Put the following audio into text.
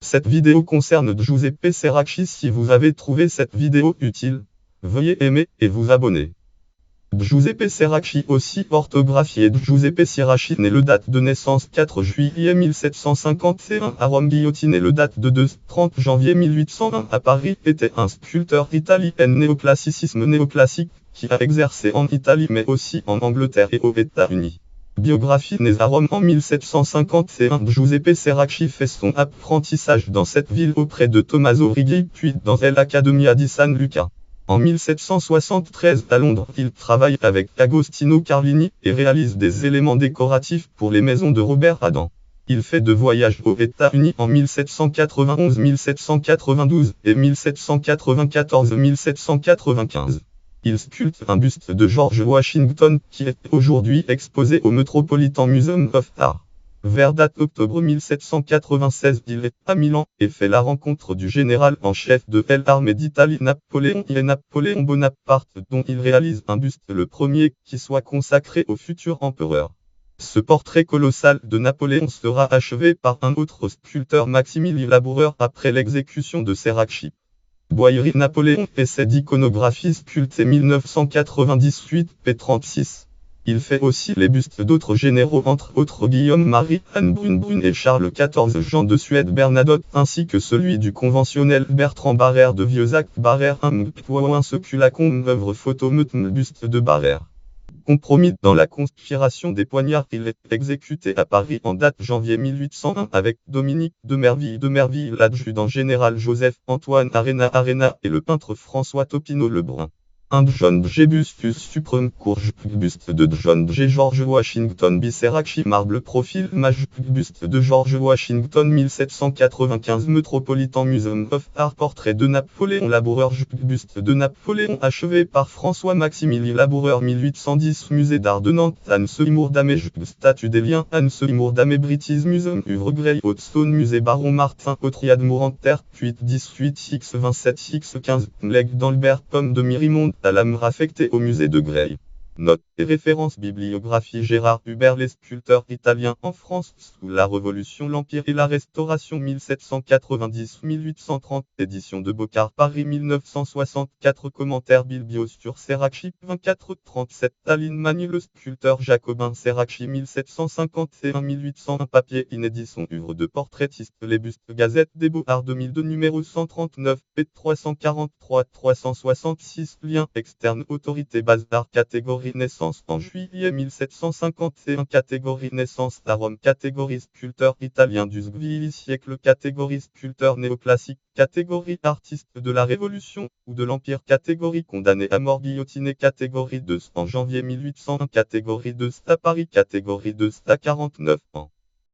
Cette vidéo concerne Giuseppe Ceracchi. Si vous avez trouvé cette vidéo utile, veuillez aimer et vous abonner. Giuseppe Ceracchi, aussi orthographié Giuseppe Ceracchi, né le date de naissance 4 juillet 1751 à Rome, guillotiné le date de 30 janvier 1801 à Paris, était un sculpteur italien néoclassicisme néoclassique, qui a exercé en Italie mais aussi en Angleterre et aux États-Unis. Biographie. Né à Rome en 1751, Giuseppe Ceracchi fait son apprentissage dans cette ville auprès de Tommaso Righi, puis dans l'Accademia di San Luca. En 1773 à Londres, il travaille avec Agostino Carlini et réalise des éléments décoratifs pour les maisons de Robert Adam. Il fait 2 voyages aux États-Unis en 1791, 1792 et 1794-1795. Il sculpte un buste de George Washington qui est aujourd'hui exposé au Metropolitan Museum of Art. Vers date octobre 1796, il est à Milan et fait la rencontre du général en chef de l'armée d'Italie Napoléon et Napoléon Bonaparte, dont il réalise un buste, le premier qui soit consacré au futur empereur. Ce portrait colossal de Napoléon sera achevé par un autre sculpteur, Maximilien Laboureur, après l'exécution de Ceracchi. Boiserie. Napoléon et ses iconographies sculptées 1998 p36. Il fait aussi les bustes d'autres généraux, entre autres Guillaume-Marie, Anne Brune et Charles XIV, Jean de Suède, Bernadotte, ainsi que celui du conventionnel Bertrand Barrère de Vieuzac. Barrère un Seculacombe, œuvre photo buste de Barrère. Compromis dans la conspiration des poignards, il est exécuté à Paris en date janvier 1801 avec Dominique de Merville, l'adjudant général Joseph-Antoine Arena et le peintre François Topino Lebrun. Un John G. Bustus Supreme Courge buste de John G. George Washington Ceracchi, marbre profil mage buste de George Washington 1795 Metropolitan Museum of Art. Portrait de Napoléon Laboureur buste de Napoléon achevé par François-Maximilien Laboureur 1810 Musée d'art de Nantes. Anne Seymour Damé statue des liens. Anne Seymour Damé British Museum Uvre Grey Hautestone Musée Baron Martin Autriade Mourant-Terre 8 18 X 27 X 15 Leg d'Albert Pomme de Mirimonde à l'âme affectée au musée de Grey. Notes et références. Bibliographie. Gérard Hubert. Les sculpteurs italiens en France sous la Révolution, l'Empire et la Restauration 1790-1830. Édition de Bocard, Paris 1964. Commentaire Bilbio sur Ceracchi 24-37. Tallinn Mani. Le sculpteur jacobin Ceracchi 1751-1801. Papier inédit. Son œuvre de portraitiste. Les bustes. Gazette des Beaux-Arts 2002 numéro 139 p. 343-366. Lien externe. Autorité base d'art. Catégorie naissance en juillet 1751. Catégorie naissance à Rome. Catégorie sculpteur italien du XVIIe siècle. Catégorie sculpteur néoclassique. Catégorie artiste de la Révolution ou de l'Empire. Catégorie condamné à mort guillotiné. Catégorie 2 en janvier 1801. Catégorie 2 à Paris. Catégorie 2 à 49 ans.